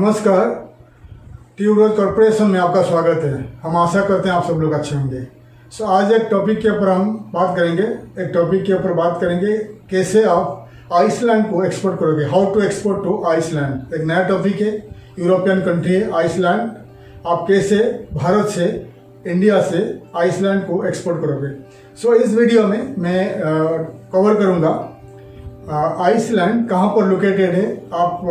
नमस्कार, tuberose corporation में आपका स्वागत है। हम आशा करते हैं आप सब लोग अच्छे होंगे। आज एक टॉपिक के ऊपर हम बात करेंगे कैसे आप आइसलैंड को एक्सपोर्ट करोगे, how to export to Iceland. एक नया टॉपिक है, यूरोपियन कंट्री है आइसलैंड। आप कैसे भारत से, इंडिया से आइसलैंड को एक्सपोर्ट करोगे। इस वीडियो में मैं कवर करूँगा आइसलैंड कहाँ पर लोकेटेड है, आप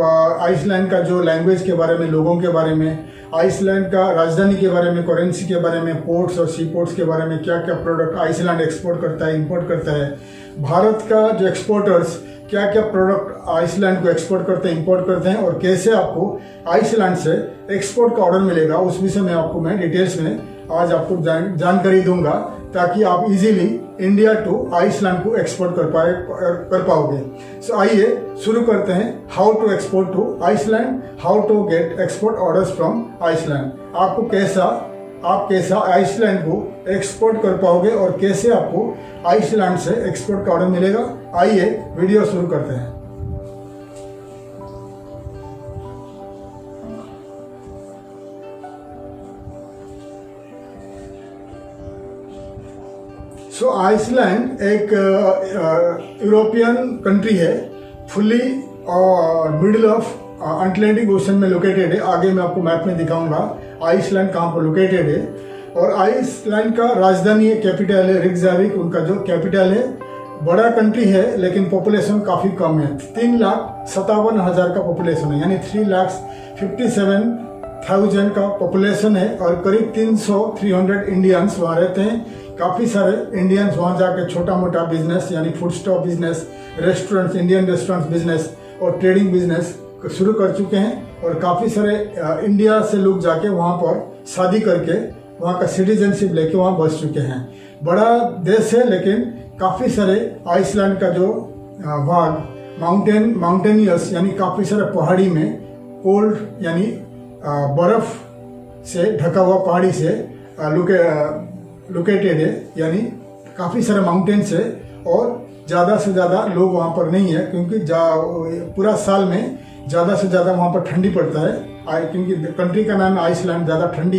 आइसलैंड का जो लैंग्वेज के बारे में, लोगों के बारे में, आइसलैंड का राजधानी के बारे में, करेंसी के बारे में, पोर्ट्स और सी पोर्ट्स के बारे में, क्या क्या प्रोडक्ट आइसलैंड एक्सपोर्ट करता है, इंपोर्ट करता है, भारत का जो एक्सपोर्टर्स क्या क्या प्रोडक्ट आइसलैंड को एक्सपोर्ट करते हैं, इंपोर्ट करते हैं, और कैसे आपको आइसलैंड से एक्सपोर्ट का ऑर्डर मिलेगा, उस विषय में आपको मैं डिटेल्स में आज आपको जानकारी दूंगा, ताकि आप इजीली इंडिया टू आइसलैंड को एक्सपोर्ट कर पाओगे। आइए शुरू करते हैं। How to export to Iceland, how to get export orders from Iceland. आप कैसा आइसलैंड को एक्सपोर्ट कर पाओगे और कैसे आपको आइसलैंड से एक्सपोर्ट का ऑर्डर मिलेगा। आइए वीडियो शुरू करते हैं। आइसलैंड एक यूरोपियन कंट्री है, fully middle of Atlantic ocean में लोकेटेड है। आगे मैं आपको मैप में दिखाऊंगा आइसलैंड कहाँ पर लोकेटेड है। और आइसलैंड का राजधानी है, कैपिटल है रिकजाविक, उनका जो कैपिटल है। बड़ा कंट्री है लेकिन पॉपुलेशन काफ़ी कम है, 3,57,000 का पॉपुलेशन है, यानी 3,57,000 का पॉपुलेशन है। और करीब 300 इंडियंस वहाँ रहते हैं। काफ़ी सारे इंडियंस वहाँ जाके छोटा मोटा बिजनेस, यानी food stop business, restaurants, Indian restaurants business और ट्रेडिंग बिजनेस शुरू कर चुके हैं। और काफ़ी सारे इंडिया से लोग जाके वहाँ पर शादी करके वहाँ का सिटीजनशिप लेके वहाँ बस चुके हैं। बड़ा देश है लेकिन काफ़ी सारे आइसलैंड का जो भाग माउंटेनियस, यानी काफ़ी सारे पहाड़ी में, कोल्ड यानी बर्फ़ से ढका हुआ पहाड़ी से लोकेटेड है, यानी काफ़ी सारे माउंटेन्स है। और ज़्यादा से ज़्यादा लोग वहाँ पर नहीं है, क्योंकि पूरा साल में ज़्यादा से ज़्यादा वहाँ पर ठंडी पड़ता है, क्योंकि कंट्री का नाम आइसलैंड, ज़्यादा ठंड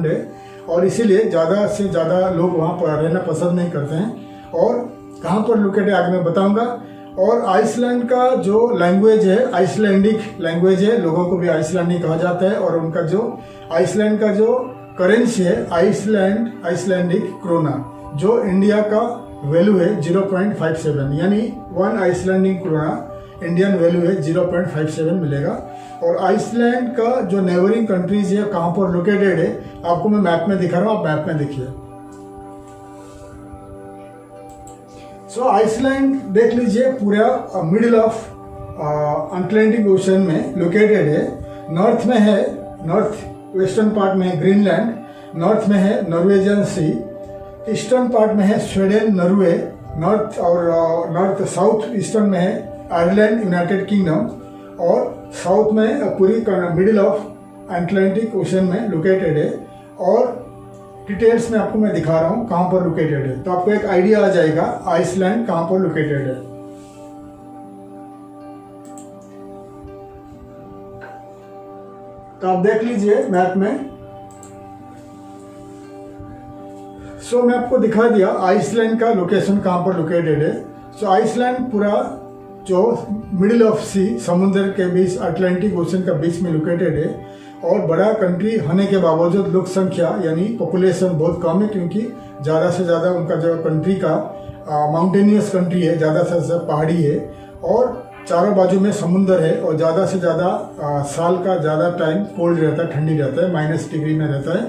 है, और इसीलिए ज़्यादा से ज़्यादा लोग वहाँ पर रहना पसंद नहीं करते हैं। और कहाँ पर लोकेटेड आगे मैं बताऊँगा। और आइसलैंड का जो लैंग्वेज है आइसलैंडिक लैंग्वेज है, लोगों को भी आइसलैंडिक कहा जाता है। और उनका जो आइसलैंड का जो करेंसी है आइसलैंडिक क्रोना, जो इंडिया का वैल्यू है 0.57, यानी 1 आइसलैंडिक क्रोना इंडियन वैल्यू है 0.57 मिलेगा। और आइसलैंड का जो नेबरिंग कंट्रीज है कहाँ पर लोकेटेड है, आपको मैं मैप में दिखा रहा हूँ, आप मैप में देखिए। आइसलैंड देख लीजिए, पूरा मिडिल ऑफ अटलांटिक ओशन में लोकेटेड है। नॉर्थ में है, नॉर्थ वेस्टर्न पार्ट में है ग्रीनलैंड, नॉर्थ में है नॉर्वेजियन सी, ईस्टर्न पार्ट में है स्वीडन, नॉर्वे, नॉर्थ और नॉर्थ साउथ ईस्टर्न में है आयरलैंड, यूनाइटेड किंगडम, और साउथ में पूरी मिडिल ऑफ अटलांटिक ओशन में लोकेटेड है। और डिटेल्स में आपको मैं दिखा रहा हूँ कहाँ पर लोकेटेड है, तो आपको एक आइडिया आ जाएगा आइसलैंड कहाँ पर लोकेटेड है। तो आप देख लीजिए मैप में। मैं आपको दिखा दिया आइसलैंड का लोकेशन कहाँ पर लोकेटेड है। आइसलैंड पूरा जो मिडिल ऑफ सी, समुद्र के बीच, अटलांटिक ओशन का बीच में लोकेटेड है। और बड़ा कंट्री होने के बावजूद लोक संख्या यानी पॉपुलेशन बहुत कम है, क्योंकि ज़्यादा से ज़्यादा उनका जो कंट्री का माउंटेनियस कंट्री है, ज़्यादा से ज़्यादा पहाड़ी है, और चारों बाजू में समुंदर है, और ज़्यादा से ज़्यादा साल का ज़्यादा टाइम कोल्ड रहता है, ठंडी रहता है, -डिग्री में रहता है।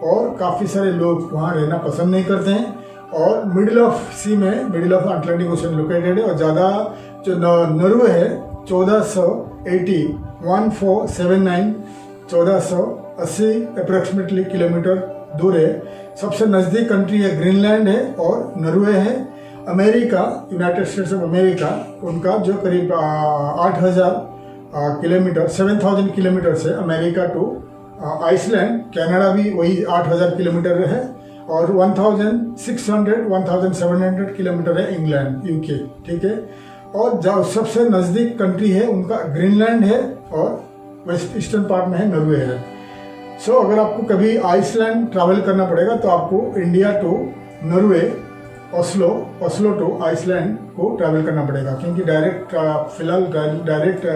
और काफ़ी सारे लोग वहाँ रहना पसंद नहीं करते हैं। और मिडिल ऑफ सी में, middle of Atlantic ocean located है। और ज़्यादा जो नॉर्वे है 1480 अप्रोक्सीमेटली किलोमीटर दूर है। सबसे नज़दीक कंट्री है ग्रीनलैंड है और नॉर्वे है। America, United states of America, उनका जो करीब 8,000 किलोमीटर, 7,000 किलोमीटर से अमेरिका टू आइसलैंड। कनाडा भी वही 8,000 किलोमीटर है। और 1,700 किलोमीटर है इंग्लैंड, यूके, ठीक है। और जो सबसे नज़दीक कंट्री है उनका ग्रीनलैंड है और वेस्ट ईस्टर्न पार्ट में है, नॉर्वे है। सो अगर आपको कभी आइसलैंड ट्रैवल करना पड़ेगा तो आपको India to Norway, Oslo to Iceland को ट्रैवल करना पड़ेगा, क्योंकि डायरेक्ट फिलहाल डायरेक्ट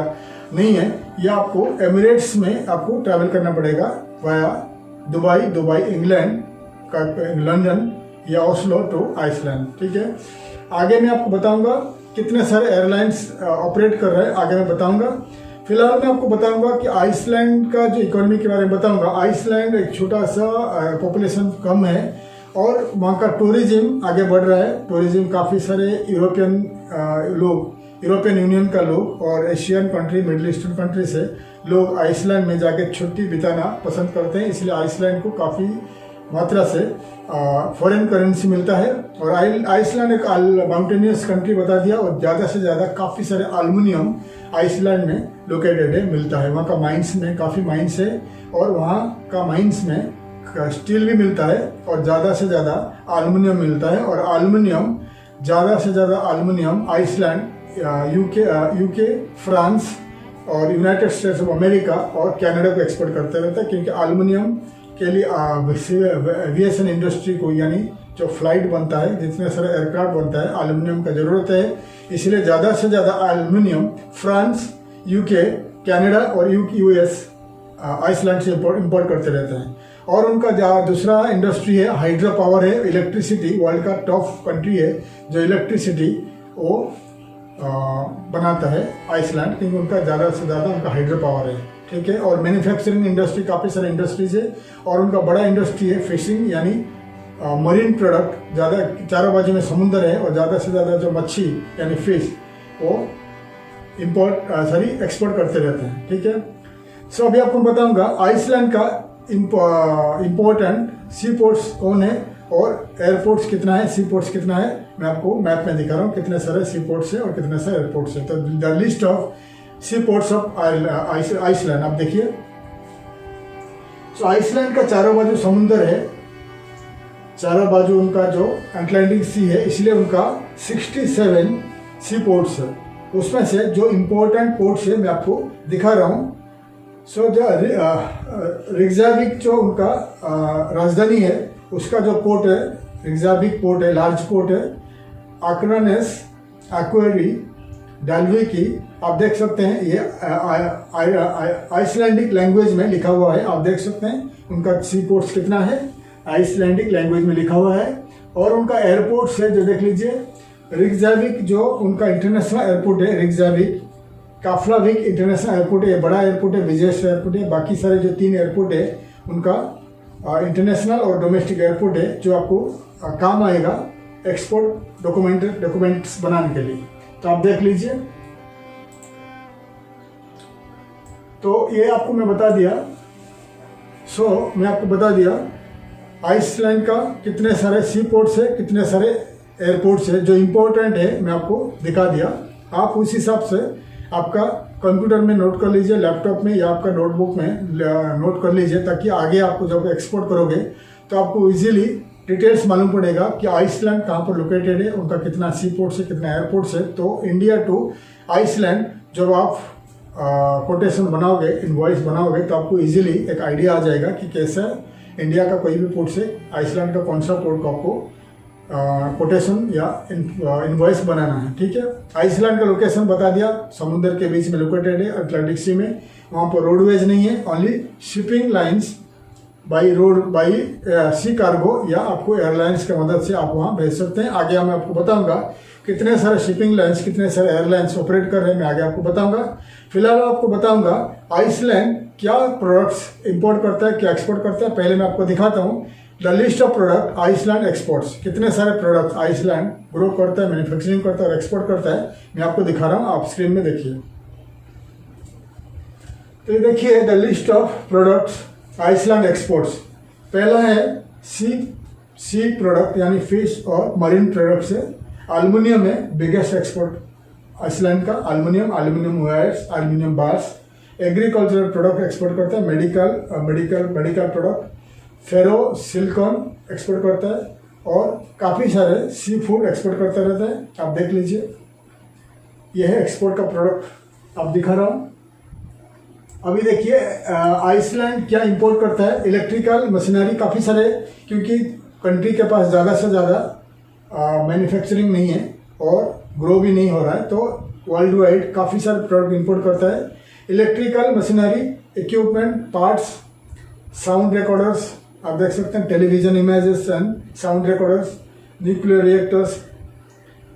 नहीं है। या आपको एमिरेट्स में आपको ट्रैवल करना पड़ेगा वाया दुबई इंग्लैंड का, लंदन या ओस्लो टू आइसलैंड। ठीक है, आगे मैं आपको बताऊंगा कितने सारे एयरलाइंस ऑपरेट कर रहे हैं, आगे मैं बताऊंगा। फिलहाल मैं आपको बताऊंगा कि आइसलैंड का जो इकोनॉमी के बारे में बताऊंगा। आइसलैंड एक छोटा सा पॉपुलेशन कम है और वहाँ का टूरिज्म आगे बढ़ रहा है। टूरिज्म काफ़ी सारे यूरोपियन यूनियन का लोग और Asian country, middle eastern country से लोग आइसलैंड में जाके छुट्टी बिताना पसंद करते हैं, इसलिए आइसलैंड को काफ़ी मात्रा से फॉरेन करेंसी मिलता है। और आइसलैंड एक माउंटेनियस कंट्री बता दिया, और ज़्यादा से ज़्यादा काफ़ी सारे एल्युमिनियम आइसलैंड में लोकेटेड है, मिलता है। वहाँ का माइंस में काफ़ी माइंस है और वहाँ का माइंस में स्टील भी मिलता है और ज़्यादा से ज़्यादा एल्युमिनियम मिलता है। और एल्युमिनियम ज़्यादा से ज़्यादा एल्युमिनियम आइसलैंड, यूके, फ्रांस और यूनाइटेड स्टेट्स ऑफ अमेरिका और कनाडा को एक्सपोर्ट करते रहता है, क्योंकि एल्युमिनियम के लिए एविएशन इंडस्ट्री को, यानी जो फ्लाइट बनता है, जितने सारे एयरक्राफ्ट बनता है, एल्युमिनियम का ज़रूरत है। इसलिए ज़्यादा से ज़्यादा एल्युमिनियम फ्रांस, यूके, कनाडा और यूएस आइसलैंड से इंपोर्ट करते रहते हैं। और उनका दूसरा इंडस्ट्री है हाइड्रो पावर है, इलेक्ट्रिसिटी। वर्ल्ड का टॉप कंट्री है जो इलेक्ट्रिसिटी वो बनाता है आइसलैंड, क्योंकि उनका ज़्यादा से ज़्यादा उनका हाइड्रो पावर है। ठीक है, और मैन्युफैक्चरिंग इंडस्ट्री काफ़ी सारे इंडस्ट्रीज है। और उनका बड़ा इंडस्ट्री है फिशिंग, यानी मरीन प्रोडक्ट। ज़्यादा चारों बाजू में समुंदर है और ज़्यादा से ज़्यादा जो मच्छी यानी फिश वो एक्सपोर्ट करते रहते हैं। ठीक है, सो अभी आपको बताऊंगा आइसलैंड का इम्पोर्टेंट सी पोर्ट्स कौन है और एयरपोर्ट्स कितना है, सी पोर्ट्स कितना है। मैं आपको मैप में दिखा रहा हूँ कितने सारे सी पोर्ट्स है और कितने सारे एयरपोर्ट्स है। तो the list of sea ports of Iceland आप देखिए। तो आइसलैंड का चारों बाजू समुंदर है, चारों बाजू उनका जो अटलांटिक सी है, इसलिए उनका 67 सी पोर्ट्स है। उसमें से जो इम्पोर्टेंट पोर्ट्स है मैं आपको दिखा रहा हूँ। सो जो रिक्जाविक जो उनका राजधानी है, उसका जो पोर्ट है रिक्जाविक पोर्ट है, लार्ज पोर्ट है। आक्रानेस, एक्वेरी, डाल्विकी आप देख सकते हैं, ये आइसलैंडिक लैंग्वेज में लिखा हुआ है। आप देख सकते हैं उनका सी पोर्ट्स कितना है, आइसलैंडिक लैंग्वेज में लिखा हुआ है। और उनका एयरपोर्ट्स है जो देख लीजिए, रिक्जाविक जो उनका इंटरनेशनल एयरपोर्ट है, रिक्जाविक, काफ्लाविक इंटरनेशनल एयरपोर्ट है, बड़ा एयरपोर्ट है, विजयस्ट एयरपोर्ट है। बाकी सारे जो 3 एयरपोर्ट है उनका इंटरनेशनल और डोमेस्टिक एयरपोर्ट है, जो आपको काम आएगा एक्सपोर्ट डॉक्यूमेंट्स बनाने के लिए। तो आप देख लीजिए। तो ये आपको मैं बता दिया। मैं आपको बता दिया आइसलैंड का कितने सारे सी पोर्ट्स है, कितने सारे एयरपोर्ट्स है। जो इम्पोर्टेंट है मैं आपको दिखा दिया। आप उस हिसाब से आपका कंप्यूटर में नोट कर लीजिए, लैपटॉप में या आपका नोटबुक में नोट कर लीजिए, ताकि आगे आपको जब एक्सपोर्ट करोगे तो आपको इजीली डिटेल्स मालूम पड़ेगा कि आइसलैंड कहाँ पर लोकेटेड है, उनका कितना सी पोर्ट्स है, कितना एयरपोर्ट्स है। तो इंडिया टू आइसलैंड जब आप कोटेशन बनाओगे, इनवॉइस बनाओगे, तो आपको इजीली एक आइडिया आ जाएगा कि कैसे इंडिया का कोई भी पोर्ट से आइसलैंड का कौन सा पोर्ट को आपको कोटेशन या इनवॉइस बनाना है। ठीक है, आइसलैंड का लोकेशन बता दिया, समुद्र के बीच में लोकेटेड है, अटलांटिक सी में। वहाँ पर रोडवेज नहीं है, only shipping lines by sea cargo या आपको एयरलाइंस की मदद से आप वहाँ भेज सकते हैं। आगे मैं आपको बताऊंगा कितने सारे शिपिंग लाइंस, कितने सारे एयरलाइंस ऑपरेट कर रहे हैं, मैं आगे आपको बताऊंगा। फिलहाल आपको बताऊंगा आइसलैंड क्या प्रोडक्ट्स इंपोर्ट करता है, क्या एक्सपोर्ट करता है। पहले मैं आपको दिखाता हूँ the list of product Iceland exports. कितने सारे प्रोडक्ट आइसलैंड ग्रो करता है, मैन्युफैक्चरिंग करता है और एक्सपोर्ट करता है, मैं आपको दिखा रहा हूँ। आप स्क्रीन में देखिए। तो ये देखिए the list of products Iceland exports. पहला है सी प्रोडक्ट यानी फिश और मरीन प्रोडक्ट्स है। एल्युमिनियम है बिगेस्ट एक्सपोर्ट आइसलैंड का, aluminium wires, aluminium bars. Agricultural product export करता है, medical product, ferro silicon export करता है और काफ़ी सारे सी फूड एक्सपोर्ट करता रहता है। आप देख लीजिए, यह है एक्सपोर्ट का प्रोडक्ट आप दिखा रहा हूँ। अभी देखिए आइसलैंड क्या इंपोर्ट करता है, इलेक्ट्रिकल मशीनरी काफ़ी सारे, क्योंकि कंट्री के पास ज़्यादा से ज़्यादा मैन्युफैक्चरिंग नहीं है और ग्रो भी नहीं हो रहा है, तो वर्ल्ड वाइड काफ़ी सारे प्रोडक्ट इंपोर्ट करता है। Electrical machinery, equipment, parts, sound recorders, आप देख सकते हैं television images and sound recorders, nuclear reactors,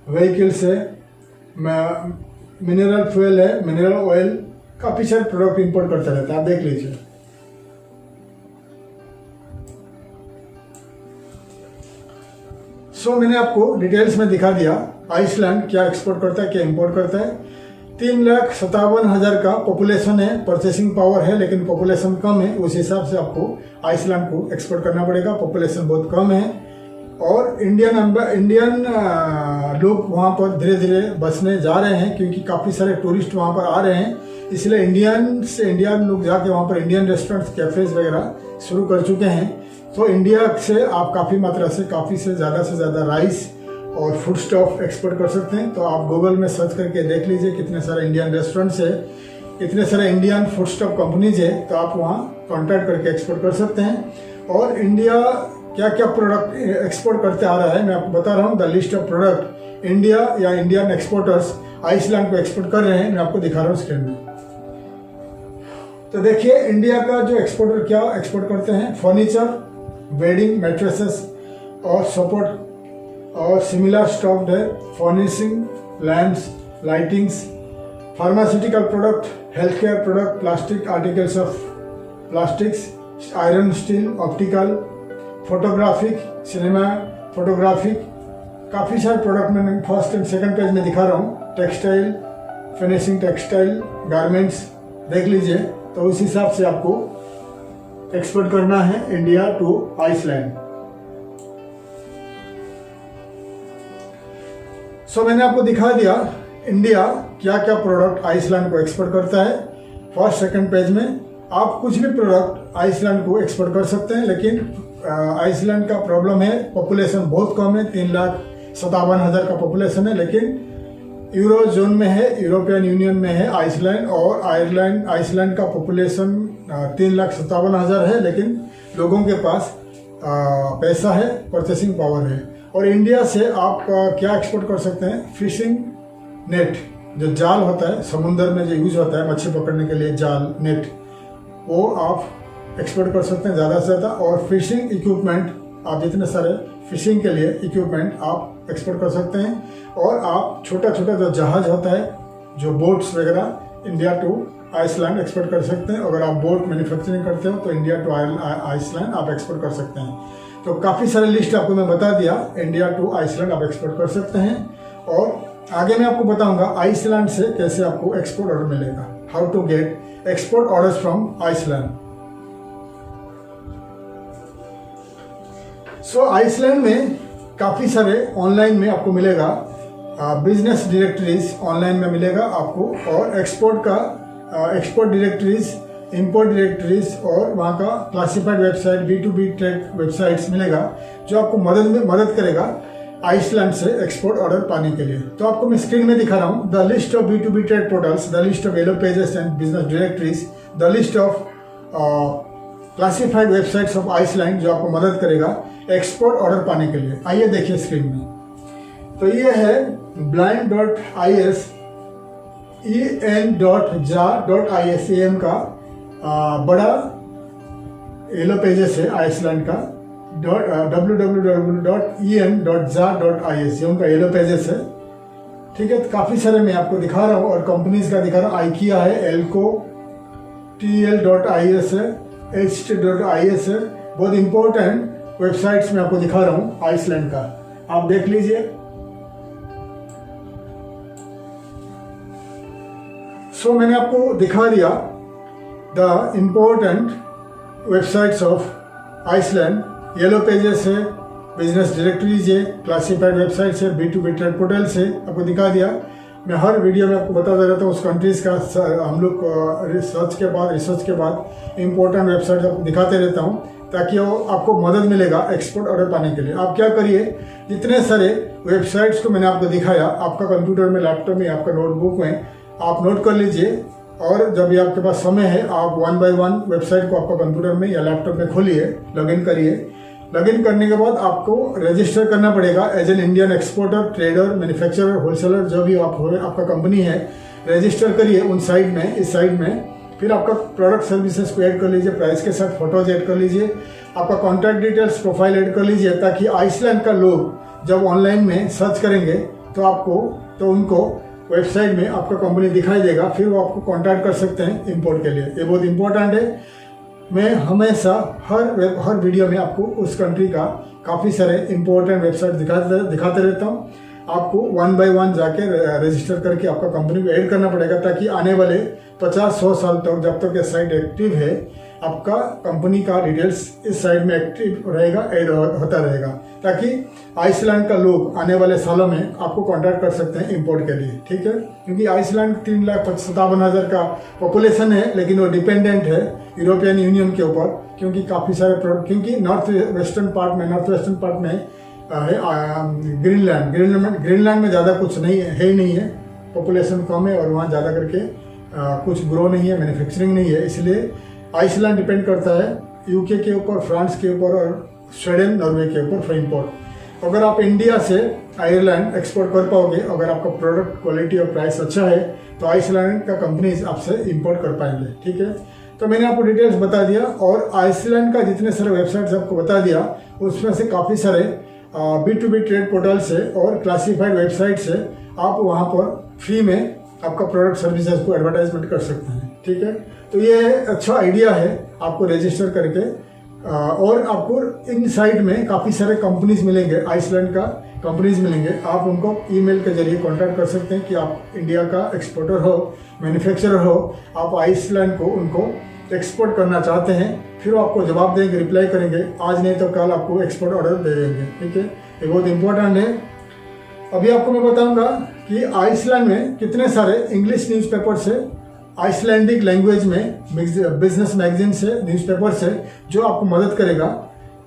vehicles है, मिनरल फ्यूल है, मिनरल ऑयल, काफ़ी सारे प्रोडक्ट इंपोर्ट करता रहता है, आप देख लीजिए। मैंने आपको डिटेल्स में दिखा दिया आइसलैंड क्या एक्सपोर्ट करता है, क्या इंपोर्ट करता है। 3,57,000 का पॉपुलेशन है, परचेसिंग पावर है, लेकिन पॉपुलेशन कम है, उस हिसाब से आपको आइसलैंड को एक्सपोर्ट करना पड़ेगा। पॉपुलेशन बहुत कम है और इंडियन लोग वहाँ पर धीरे धीरे बसने जा रहे हैं, क्योंकि काफ़ी सारे टूरिस्ट वहाँ पर आ रहे हैं, इसलिए इंडियन लोग जाके वहाँ पर इंडियन रेस्टोरेंट्स, कैफ़ेज़ वगैरह शुरू कर चुके हैं। तो इंडिया से आप काफ़ी मात्रा से ज़्यादा राइस और फूड स्टॉफ एक्सपोर्ट कर सकते हैं। तो आप गूगल में सर्च करके देख लीजिए कितने सारे इंडियन रेस्टोरेंट्स है, कितने सारे इंडियन फूड स्टॉफ कंपनीज है, तो आप वहाँ कॉन्टैक्ट करके एक्सपोर्ट कर सकते हैं। और इंडिया क्या क्या प्रोडक्ट एक्सपोर्ट करते आ रहा है मैं आपको बता रहा हूँ। The list of product India या इंडियन एक्सपोर्टर्स आइसलैंड को एक्सपोर्ट कर रहे हैं, मैं आपको दिखा रहा हूँ स्क्रीन में। तो देखिए इंडिया का जो एक्सपोर्टर क्या एक्सपोर्ट करते हैं, फर्नीचर, बेडिंग, मैट्रेसेस और सपोर्ट और सिमिलर स्टॉक्ड है, furnishing, lamps, lightings, pharmaceutical product, health care product, plastic articles of plastics, iron, steel, optical, photographic, cinema photographic, काफ़ी सारे प्रोडक्ट मैंने फर्स्ट एंड सेकंड पेज में दिखा रहा हूँ। टेक्सटाइल, फिनिशिंग टेक्सटाइल, गारमेंट्स, देख लीजिए। तो उस हिसाब से आपको एक्सपोर्ट करना है इंडिया टू आइसलैंड। मैंने आपको दिखा दिया इंडिया क्या क्या प्रोडक्ट आइसलैंड को एक्सपोर्ट करता है। फर्स्ट सेकंड पेज में आप कुछ भी प्रोडक्ट आइसलैंड को एक्सपोर्ट कर सकते हैं, लेकिन आइसलैंड का प्रॉब्लम है, पॉपुलेशन बहुत कम है, 3,57,000 का पॉपुलेशन है, लेकिन यूरो जोन में है, यूरोपियन यूनियन में है आइसलैंड। और आइसलैंड का पॉपुलेशन 3,57,000 है, लेकिन लोगों के पास पैसा है, परचेसिंग पावर है। और इंडिया से आप क्या एक्सपोर्ट कर सकते हैं, फिशिंग नेट, जो जाल होता है समुद्र में जो यूज होता है मच्छी पकड़ने के लिए, जाल नेट, वो आप एक्सपोर्ट कर सकते हैं ज़्यादा से ज़्यादा। और फिशिंग इक्विपमेंट, आप जितने सारे फिशिंग के लिए इक्विपमेंट आप एक्सपोर्ट कर सकते हैं। और आप छोटा छोटा जो जहाज होता है, जो बोट्स वगैरह, इंडिया टू आइसलैंड एक्सपोर्ट कर सकते हैं। अगर आप बोट मैन्युफैक्चरिंग करते हो तो इंडिया टू आइसलैंड आप एक्सपोर्ट कर सकते हैं। तो काफ़ी सारे लिस्ट आपको मैं बता दिया, इंडिया टू आइसलैंड आप एक्सपोर्ट कर सकते हैं। और आगे मैं आपको बताऊंगा आइसलैंड से कैसे आपको एक्सपोर्ट ऑर्डर मिलेगा, how to get export orders from Iceland. Iceland में काफ़ी सारे ऑनलाइन में आपको मिलेगा, बिजनेस डायरेक्टरीज ऑनलाइन में मिलेगा आपको, और एक्सपोर्ट डायरेक्टरीज, इंपोर्ट डायरेक्टरीज, और वहाँ का classified website, B2B trade websites मिलेगा, जो आपको मदद करेगा आइसलैंड से एक्सपोर्ट ऑर्डर पाने के लिए। तो आपको मैं स्क्रीन में दिखा रहा हूँ the list of B2B trade portals, the list of yellow pages and business directories, the list of classified websites of Iceland, जो आपको मदद करेगा एक्सपोर्ट ऑर्डर पाने के लिए। आइए देखिए स्क्रीन में। तो ये है blind.is, en.ja.is, EM का बड़ा येलो पेजेस है आइसलैंड का, www.en.ja.is, ये उनका येलो पेजेस है। ठीक है, तो काफ़ी सारे मैं आपको दिखा रहा हूँ और कंपनीज का दिखा रहा हूँ। आइकिया है, एल्को, TL.is है, HT.is है, बहुत इंपॉर्टेंट वेबसाइट्स में आपको दिखा रहा हूँ आइसलैंड का, आप देख लीजिए। मैंने आपको दिखा दिया the important websites of Iceland, yellow pages है, बिजनेस डायरेक्टरीज है, क्लासिफाइड वेबसाइट्स है, B2B ट्रेड पोर्टल्स है, आपको दिखा दिया। मैं हर वीडियो में आपको बताता रहता हूँ उस कंट्रीज़ का, हम लोग रिसर्च के बाद इम्पोर्टेंट वेबसाइट आपको दिखाते रहता हूँ, ताकि वो आपको मदद मिलेगा एक्सपोर्ट ऑर्डर पाने के लिए। आप क्या करिए, जितने सारे वेबसाइट्स को मैंने आपको दिखाया, आपका कंप्यूटर में, लैपटॉप में, आपका नोटबुक में आप नोट कर लीजिए, और जब भी आपके पास समय है आप 1 बाय 1 वेबसाइट को आपका कंप्यूटर में या लैपटॉप में खोलिए, लॉगिन करिए। लॉगिन करने के बाद आपको रजिस्टर करना पड़ेगा as an Indian exporter, trader, manufacturer, wholesaler, जो भी आप हो आपका कंपनी है, रजिस्टर करिए उन साइट में, इस साइट में। फिर आपका प्रोडक्ट सर्विसेज को ऐड कर लीजिए, प्राइस के साथ फोटोज ऐड कर लीजिए, आपका कॉन्टैक्ट डिटेल्स, प्रोफाइल ऐड कर लीजिए, ताकि आइसलैंड का लोग जब ऑनलाइन में सर्च करेंगे तो उनको वेबसाइट में आपका कंपनी दिखाई देगा, फिर वो आपको कांटेक्ट कर सकते हैं इंपोर्ट के लिए। ये बहुत इंपॉर्टेंट है। मैं हमेशा हर वीडियो में आपको उस कंट्री का काफ़ी सारे इंपॉर्टेंट वेबसाइट दिखाते रहता हूँ। आपको 1 बाय 1 जाके रजिस्टर करके आपका कंपनी को ऐड करना पड़ेगा, ताकि आने वाले 50-100 साल तक, जब तक ये साइट एक्टिव है, आपका कंपनी का डिटेल्स इस साइट में एक्टिव रहेगा, ऐड होता रहेगा, ताकि आइसलैंड का लोग आने वाले सालों में आपको कांटेक्ट कर सकते हैं इंपोर्ट के लिए। ठीक है, क्योंकि आइसलैंड 3,57,000 का पॉपुलेशन है, लेकिन वो डिपेंडेंट है यूरोपियन यूनियन के ऊपर, क्योंकि काफ़ी सारे प्रोडक्ट, क्योंकि नॉर्थ वेस्टर्न पार्ट में ग्रीनलैंड में ज़्यादा कुछ नहीं है, पॉपुलेशन कम है और वहाँ ज़्यादा करके कुछ ग्रो नहीं है, मैन्युफैक्चरिंग नहीं है, इसलिए आइसलैंड डिपेंड करता है यूके के ऊपर, फ्रांस के ऊपर और स्वीडन, नॉर्वे के ऊपर फॉर इंपोर्ट। अगर आप इंडिया से आयरलैंड एक्सपोर्ट कर पाओगे, अगर आपका प्रोडक्ट क्वालिटी और प्राइस अच्छा है, तो आइसलैंड का कंपनीज आपसे इंपोर्ट कर पाएंगे। ठीक है, तो मैंने आपको डिटेल्स बता दिया, और आइसलैंड का जितने सारे वेबसाइट्स आपको बता दिया, उसमें से काफ़ी सारे B2B ट्रेड पोर्टल से और क्लासिफाइड वेबसाइट से आप वहाँ पर फ्री में आपका प्रोडक्ट सर्विसेज को एडवर्टाइजमेंट कर सकते हैं। ठीक है, तो ये अच्छा आइडिया है आपको रजिस्टर करके, और आपको इन साइट में काफ़ी सारे कंपनीज मिलेंगे, आइसलैंड का कंपनीज मिलेंगे। आप उनको ईमेल के जरिए कांटेक्ट कर सकते हैं कि आप इंडिया का एक्सपोर्टर हो, मैन्युफैक्चरर हो, आप आइसलैंड को उनको एक्सपोर्ट करना चाहते हैं, फिर वो आपको जवाब देंगे, रिप्लाई करेंगे, आज नहीं तो कल आपको एक्सपोर्ट ऑर्डर दे देंगे। ठीक है, ये बहुत इंपॉर्टेंट है। अभी आपको मैं बताऊंगा कि आइसलैंड में कितने सारे इंग्लिश न्यूज़पेपर से, आइसलैंडिक लैंग्वेज में बिजनेस मैगजीन से, न्यूज़पेपर से, जो आपको मदद करेगा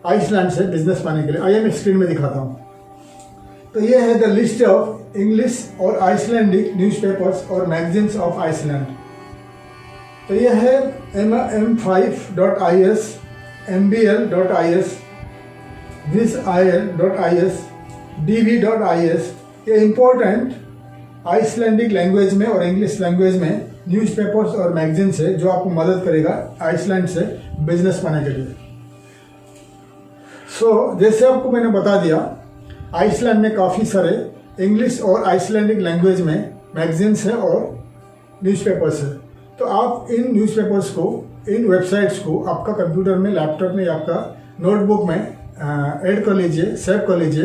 आइसलैंड से बिजनेस पाने के लिए। आइए मैं स्क्रीन में दिखाता हूँ। तो ये है द लिस्ट ऑफ इंग्लिश और आइसलैंडिक न्यूज़पेपर्स और मैगजीन्स ऑफ आइसलैंड। तो ये है mm5.is, mbl.is, visil.is, dv.is। ये इम्पोर्टेंट आइसलैंडिक लैंग्वेज में और इंग्लिश लैंग्वेज में न्यूज़पेपर्स और मैगजीन्स है, जो आपको मदद करेगा आइसलैंड से बिजनेस पाने के लिए। जैसे आपको मैंने बता दिया, आइसलैंड में काफ़ी सारे इंग्लिश और आइसलैंडिक लैंग्वेज में मैगजीन्स है और न्यूज़पेपर्स है। तो आप इन न्यूज़पेपर्स को, इन वेबसाइट्स को आपका कंप्यूटर में, लैपटॉप में या आपका नोटबुक में ऐड कर लीजिए, सेव कर लीजिए।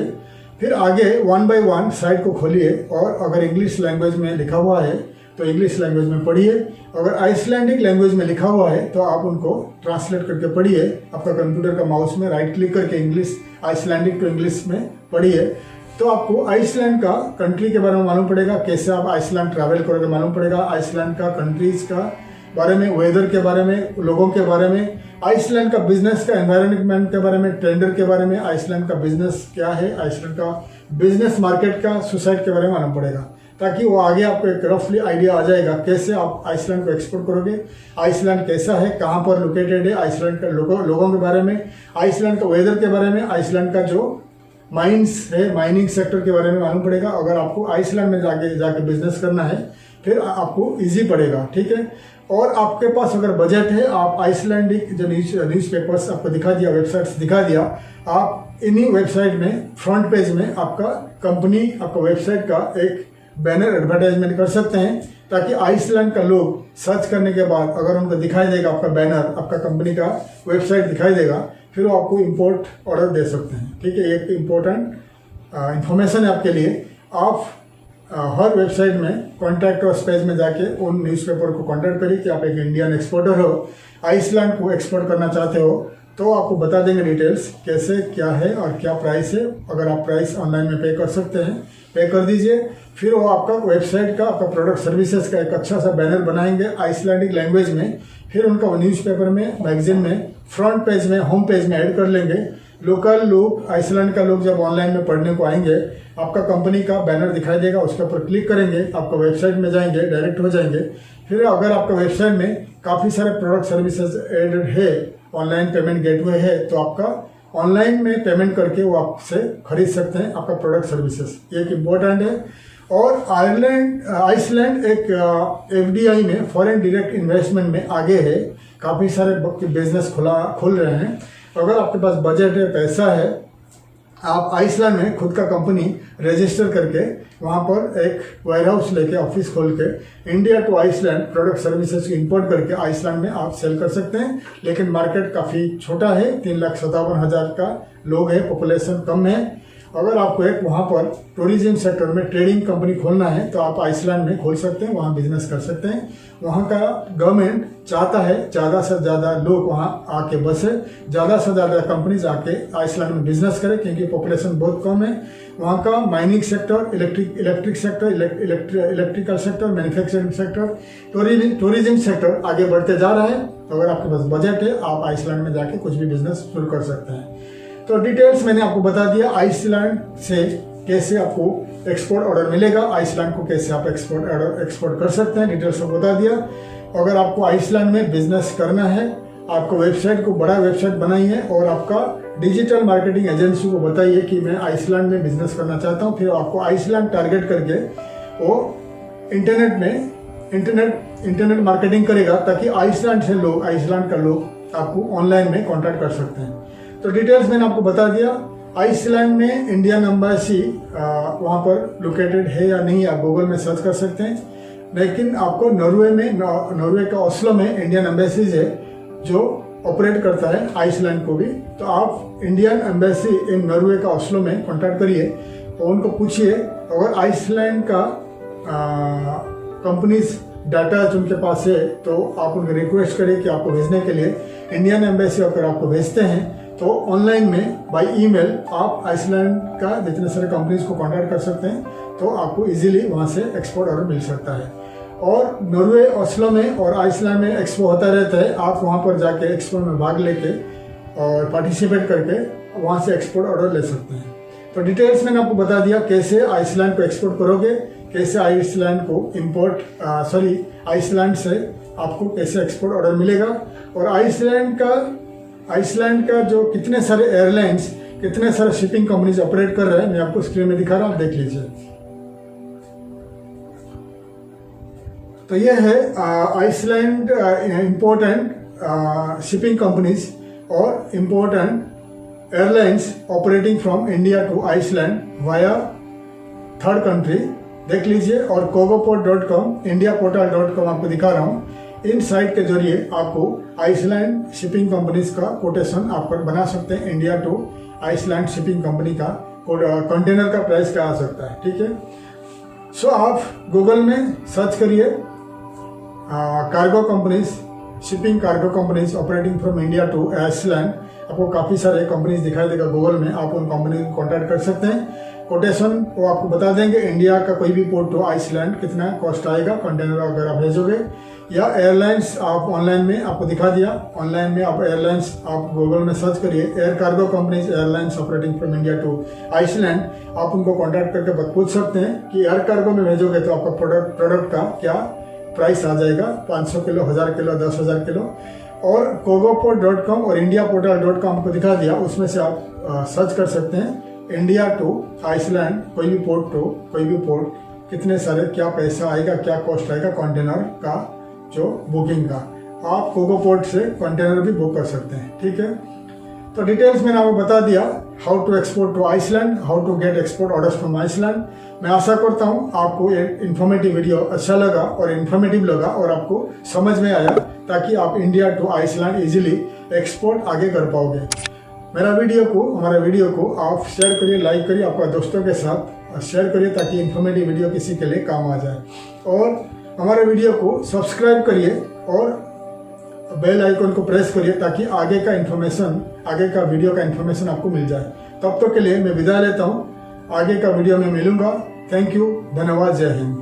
फिर आगे 1 बाय 1 साइट को खोलिए, और अगर इंग्लिश लैंग्वेज में लिखा हुआ है तो इंग्लिश लैंग्वेज में पढ़िए, अगर आइसलैंडिक लैंग्वेज में लिखा हुआ है तो आप उनको ट्रांसलेट करके पढ़िए। आपका कंप्यूटर का माउस में राइट क्लिक करके इंग्लिश, आइसलैंडिक टू इंग्लिश में पढ़िए, तो आपको आइसलैंड का कंट्री के बारे में मालूम पड़ेगा, कैसे आप आइसलैंड ट्रैवल करोगे मालूम पड़ेगा, आइसलैंड का कंट्रीज का बारे में, वेदर के बारे में, लोगों के बारे में, आइसलैंड का बिजनेस का एनवायरनमेंट के बारे में, ट्रेंडर के बारे में, आइसलैंड का बिजनेस क्या है, आइसलैंड का बिजनेस मार्केट का, सोसाइटी के बारे में मालूम पड़ेगा, ताकि वो आगे आपको एक रफली आइडिया आ जाएगा कैसे आप आइसलैंड को एक्सपोर्ट करोगे, आइसलैंड कैसा है, कहाँ पर लोकेटेड है, आइसलैंड का लोगों के बारे में, आइसलैंड का वेदर के बारे में, आइसलैंड का जो माइंस है, माइनिंग सेक्टर के बारे में मालूम पड़ेगा। अगर आपको आइसलैंड में जाके बिजनेस करना है, फिर आपको इजी पड़ेगा। ठीक है, और आपके पास अगर बजट है, आप आइसलैंडिक जो न्यूज़पेपर्स आपको दिखा दिया, वेबसाइट्स दिखा दिया, आप इन्हीं वेबसाइट में फ्रंट पेज में आपका कंपनी, आपका वेबसाइट का एक बैनर एडवर्टाइजमेंट कर सकते हैं, ताकि आइसलैंड का लोग सर्च करने के बाद अगर उनको दिखाई देगा आपका बैनर, आपका कंपनी का वेबसाइट दिखाई देगा, फिर वो आपको इंपोर्ट ऑर्डर दे सकते हैं। ठीक है, एक इम्पोर्टेंट इंफॉर्मेशन है आपके लिए। आप हर वेबसाइट में कॉन्टैक्ट अस पेज में जाके उन न्यूज़पेपर को कॉन्टैक्ट करिए कि आप एक इंडियन एक्सपोर्टर हो, आइसलैंड को एक्सपोर्ट करना चाहते हो, तो आपको बता देंगे डिटेल्स कैसे क्या है और क्या प्राइस है। अगर आप प्राइस ऑनलाइन में पे कर सकते हैं, पे कर दीजिए, फिर वो आपका वेबसाइट का, आपका प्रोडक्ट सर्विसेज का एक अच्छा सा बैनर बनाएंगे आइसलैंडिक लैंग्वेज में, फिर उनका न्यूज़पेपर में, मैगजीन में, फ्रंट पेज में, होम पेज में ऐड कर लेंगे, लोकल लोग, आइसलैंड का लोग जब ऑनलाइन में पढ़ने को आएंगे, आपका कंपनी का बैनर दिखाई देगा, उसके ऊपर क्लिक करेंगे, आपका वेबसाइट में जाएंगे, डायरेक्ट हो जाएंगे। फिर अगर आपका वेबसाइट में काफ़ी सारे प्रोडक्ट सर्विसेज एडेड है, ऑनलाइन पेमेंट गेटवे है, तो आपका ऑनलाइन में पेमेंट करके वो आपसे खरीद सकते हैं आपका प्रोडक्ट सर्विसेज। ये एक इम्पोर्टेंट है। और आइसलैंड एक FDI में, फॉरेन डायरेक्ट इन्वेस्टमेंट में आगे है, काफ़ी सारे बिजनेस खुल रहे हैं। अगर आपके पास बजट है, पैसा है, आप आइसलैंड में खुद का कंपनी रजिस्टर करके वहाँ पर एक वेयरहाउस लेके, ऑफिस खोल के India to Iceland product services import करके आइसलैंड में आप सेल कर सकते हैं। लेकिन मार्केट काफ़ी छोटा है, 3,57,000 का लोग है, पॉपुलेशन कम है। अगर आपको एक वहाँ पर टूरिज्म सेक्टर में ट्रेडिंग कंपनी खोलना है तो आप आइसलैंड में खोल सकते हैं, वहाँ बिजनेस कर सकते हैं। वहाँ का गवर्नमेंट चाहता है ज़्यादा से ज़्यादा लोग वहाँ आके बसे, ज़्यादा से ज़्यादा कंपनीज आके आइसलैंड में बिजनेस करें, क्योंकि पॉपुलेशन बहुत कम है। वहाँ का mining sector, electric sector, electrical sector, manufacturing sector, tourism sector आगे बढ़ते जा रहा है। अगर आपके पास बजट है, आप आइसलैंड में जाके कुछ भी बिजनेस शुरू कर सकते हैं। तो डिटेल्स मैंने आपको बता दिया, आइसलैंड से कैसे आपको एक्सपोर्ट ऑर्डर मिलेगा, आइसलैंड को कैसे आप एक्सपोर्ट कर सकते हैं, डिटेल्स को बता दिया। अगर आपको आइसलैंड में बिजनेस करना है, आपको वेबसाइट को बड़ा वेबसाइट बनाइए और आपका डिजिटल मार्केटिंग एजेंसी को बताइए कि मैं आइसलैंड में बिजनेस करना चाहता हूँ। फिर आपको आइसलैंड टारगेट करके वो इंटरनेट मार्केटिंग करेगा, ताकि आइसलैंड का लोग आपको ऑनलाइन में कॉन्टैक्ट कर सकते हैं। तो डिटेल्स मैंने आपको बता दिया। आइसलैंड में इंडियन एम्बेसी वहाँ पर लोकेटेड है या नहीं, आप गूगल में सर्च कर सकते हैं। लेकिन आपको नॉर्वे का ओस्लो में इंडियन एम्बेसीज है जो ऑपरेट करता है आइसलैंड को भी। तो आप इंडियन एम्बेसी इन नॉर्वे का ओस्लो में कॉन्टैक्ट करिए और उनको पूछिए, अगर आइसलैंड का कंपनीज डाटा उनके पास है तो आप उनको रिक्वेस्ट करिए कि आपको भेजने के लिए। इंडियन एम्बेसी अगर आपको भेजते हैं तो ऑनलाइन में बाय ईमेल आप आइसलैंड का जितने सारे कंपनीज को कांटेक्ट कर सकते हैं, तो आपको इजीली वहाँ से एक्सपोर्ट ऑर्डर मिल सकता है। और नॉर्वे, ओस्लो में और आइसलैंड में एक्सपो होता रहता है, आप वहाँ पर जाके एक्सपो में भाग लेके और पार्टिसिपेट करके वहाँ से एक्सपोर्ट ऑर्डर ले सकते हैं। तो डिटेल्स मैंने आपको बता दिया, कैसे आइसलैंड को एक्सपोर्ट करोगे, कैसे आइसलैंड से आपको कैसे एक्सपोर्ट ऑर्डर मिलेगा, और आइसलैंड का जो कितने सारे एयरलाइंस, कितने सारे शिपिंग कंपनीज ऑपरेट कर रहे हैं, मैं आपको स्क्रीन में दिखा रहा हूँ, आप देख लीजिए। तो ये है आइसलैंड इम्पोर्टेंट शिपिंग कंपनीज और important airlines operating from India to Iceland via third country, देख लीजिए। और cogoport.com, indiaportal.com आपको दिखा रहा हूँ। इन साइट के जरिए आपको आइसलैंड शिपिंग कंपनीज का कोटेशन आप बना सकते हैं। India to Iceland shipping company का कंटेनर का प्राइस क्या आ सकता है, ठीक है। सो आप गूगल में सर्च करिए cargo companies, shipping cargo companies operating from India to Iceland, आपको काफ़ी सारे कंपनीज दिखाई देगा गूगल में, आप उन कंपनी को कॉन्टैक्ट कर सकते हैं। कोटेशन वो आपको बता देंगे, इंडिया का कोई भी पोर्ट टू आइसलैंड कितना कॉस्ट आएगा कंटेनर अगर आप भेजोगे। या एयरलाइंस आप ऑनलाइन में आपको दिखा दिया, ऑनलाइन में आप एयरलाइंस आप गूगल में सर्च करिए, air cargo companies airlines operating from India to Iceland, आप उनको कॉन्टैक्ट करके पूछ सकते हैं कि एयर कार्गो में भेजोगे तो आपका प्रोडक्ट का क्या प्राइस आ जाएगा, 500 किलो, 1000 किलो, 10,000 किलो। और cogoport.com और indiaportal.com आपको दिखा दिया, उसमें से आप सर्च कर सकते हैं इंडिया टू आइसलैंड, कोई भी पोर्ट कितने सारे, क्या पैसा आएगा, क्या कॉस्ट आएगा कंटेनर का, जो बुकिंग का। आप कोगोपोर्ट से कंटेनर भी बुक कर सकते हैं, ठीक है। तो डिटेल्स मैंने आपको बता दिया, how to export to Iceland, how to get export orders from Iceland. मैं आशा करता हूँ आपको ये इन्फॉर्मेटिव वीडियो अच्छा लगा और इन्फॉर्मेटिव लगा और आपको समझ में आया, ताकि आप India to Iceland easily export आगे कर पाओगे। हमारा वीडियो को आप शेयर करिए, लाइक करिए, आपका दोस्तों के साथ शेयर करिए, ताकि इन्फॉर्मेटिव वीडियो किसी के लिए काम आ जाए। और हमारे वीडियो को सब्सक्राइब करिए और बेल आइकन को प्रेस करिए, ताकि आगे का वीडियो का इन्फॉर्मेशन आपको मिल जाए। तब तक के लिए मैं विदा लेता हूँ, आगे का वीडियो में मिलूंगा। थैंक यू, धन्यवाद, जय हिंद।